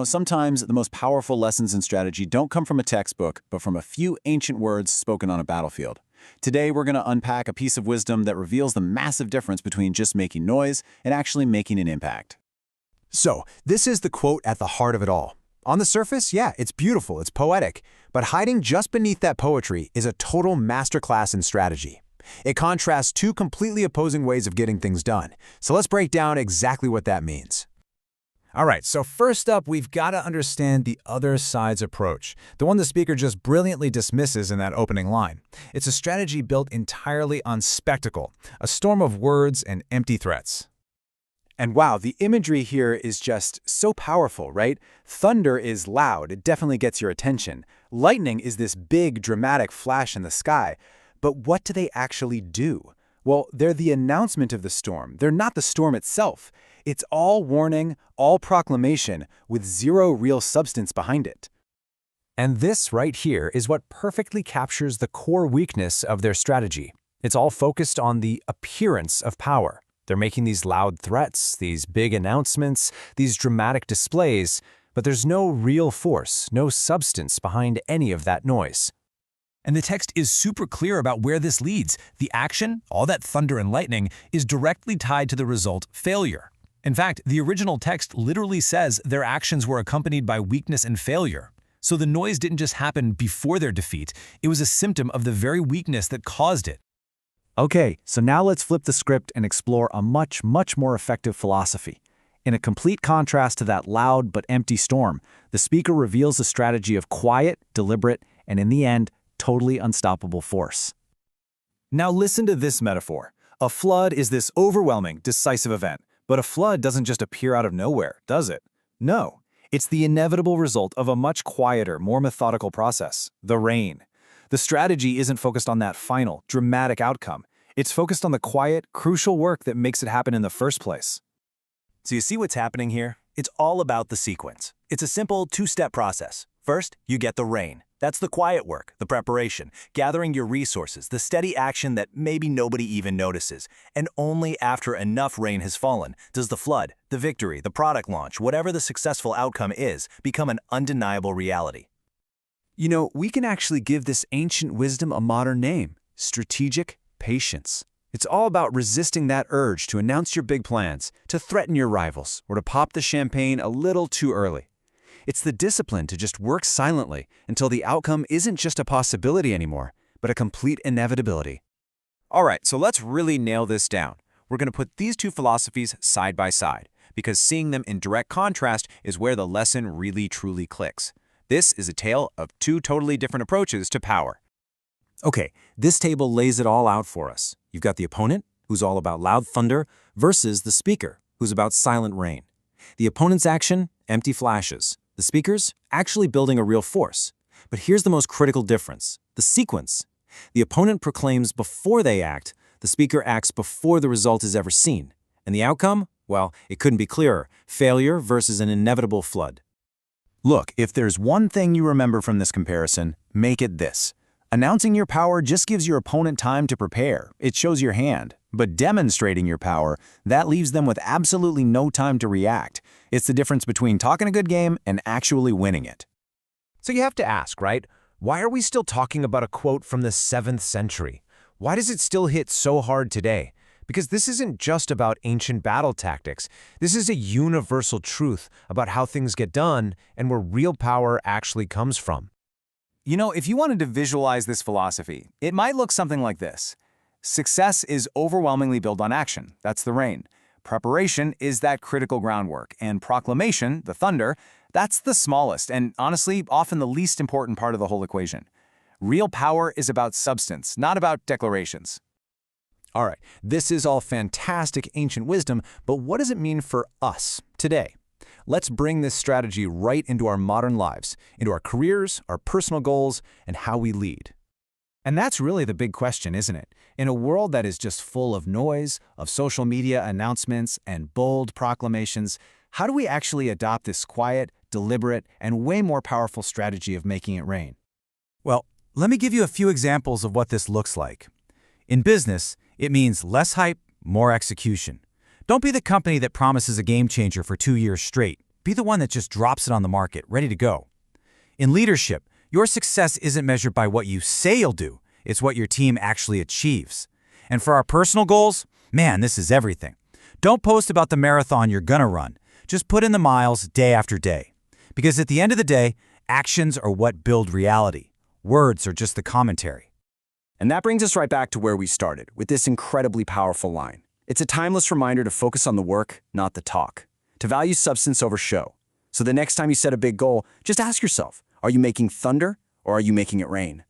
Sometimes the most powerful lessons in strategy don't come from a textbook, but from a few ancient words spoken on a battlefield. Today, we're going to unpack a piece of wisdom that reveals the massive difference between just making noise and actually making an impact. So, this is the quote at the heart of it all. On the surface, yeah, it's beautiful, it's poetic, but hiding just beneath that poetry is a total masterclass in strategy. It contrasts two completely opposing ways of getting things done. So let's break down exactly what that means. All right, so first up, we've got to understand the other side's approach, the one the speaker just brilliantly dismisses in that opening line. It's a strategy built entirely on spectacle, a storm of words and empty threats. And wow, the imagery here is just so powerful, right? Thunder is loud, it definitely gets your attention. Lightning is this big, dramatic flash in the sky. But what do they actually do? Well, they're the announcement of the storm. They're not the storm itself. It's all warning, all proclamation, with zero real substance behind it. And this right here is what perfectly captures the core weakness of their strategy. It's all focused on the appearance of power. They're making these loud threats, these big announcements, these dramatic displays, but there's no real force, no substance behind any of that noise. And the text is super clear about where this leads. The action, all that thunder and lightning, is directly tied to the result, failure. In fact, the original text literally says their actions were accompanied by weakness and failure. So the noise didn't just happen before their defeat, it was a symptom of the very weakness that caused it. Okay, so now let's flip the script and explore a much more effective philosophy. In a complete contrast to that loud but empty storm, the speaker reveals a strategy of quiet, deliberate, and in the end, totally unstoppable force. Now listen to this metaphor. A flood is this overwhelming, decisive event, but a flood doesn't just appear out of nowhere, does it? No, it's the inevitable result of a much quieter, more methodical process, the rain. The strategy isn't focused on that final, dramatic outcome. It's focused on the quiet, crucial work that makes it happen in the first place. So you see what's happening here? It's all about the sequence. It's a simple two-step process. First, you get the rain. That's the quiet work, the preparation, gathering your resources, the steady action that maybe nobody even notices. And only after enough rain has fallen does the flood, the victory, the product launch, whatever the successful outcome is, become an undeniable reality. We can actually give this ancient wisdom a modern name: strategic patience. It's all about resisting that urge to announce your big plans, to threaten your rivals, or to pop the champagne a little too early. It's the discipline to just work silently until the outcome isn't just a possibility anymore, but a complete inevitability. All right, so let's really nail this down. We're going to put these two philosophies side by side, because seeing them in direct contrast is where the lesson really truly clicks. This is a tale of two totally different approaches to power. Okay, this table lays it all out for us. You've got the opponent, who's all about loud thunder, versus the speaker, who's about silent rain. The opponent's action, empty flashes. The speaker's actually building a real force. But here's the most critical difference: the sequence. The opponent proclaims before they act, the speaker acts before the result is ever seen. And the outcome? Well, it couldn't be clearer: failure versus an inevitable flood. Look, if there's one thing you remember from this comparison, make it this. Announcing your power just gives your opponent time to prepare. It shows your hand. But demonstrating your power, that leaves them with absolutely no time to react. It's the difference between talking a good game and actually winning it. So you have to ask, right? Why are we still talking about a quote from the 7th century? Why does it still hit so hard today? Because this isn't just about ancient battle tactics. This is a universal truth about how things get done and where real power actually comes from. If you wanted to visualize this philosophy, it might look something like this. Success is overwhelmingly built on action. That's the rain. Preparation is that critical groundwork. And proclamation, the thunder, that's the smallest and, honestly, often the least important part of the whole equation. Real power is about substance, not about declarations. All right, this is all fantastic ancient wisdom, but what does it mean for us today? Let's bring this strategy right into our modern lives, into our careers, our personal goals, and how we lead. And that's really the big question, isn't it? In a world that is just full of noise, of social media announcements, and bold proclamations, how do we actually adopt this quiet, deliberate, and way more powerful strategy of making it rain? Well, let me give you a few examples of what this looks like. In business, it means less hype, more execution. Don't be the company that promises a game changer for 2 years straight. Be the one that just drops it on the market, ready to go. In leadership, your success isn't measured by what you say you'll do. It's what your team actually achieves. And for our personal goals, man, this is everything. Don't post about the marathon you're gonna run. Just put in the miles day after day. Because at the end of the day, actions are what build reality. Words are just the commentary. And that brings us right back to where we started, with this incredibly powerful line. It's a timeless reminder to focus on the work, not the talk. To value substance over show. So the next time you set a big goal, just ask yourself, are you making thunder or are you making it rain?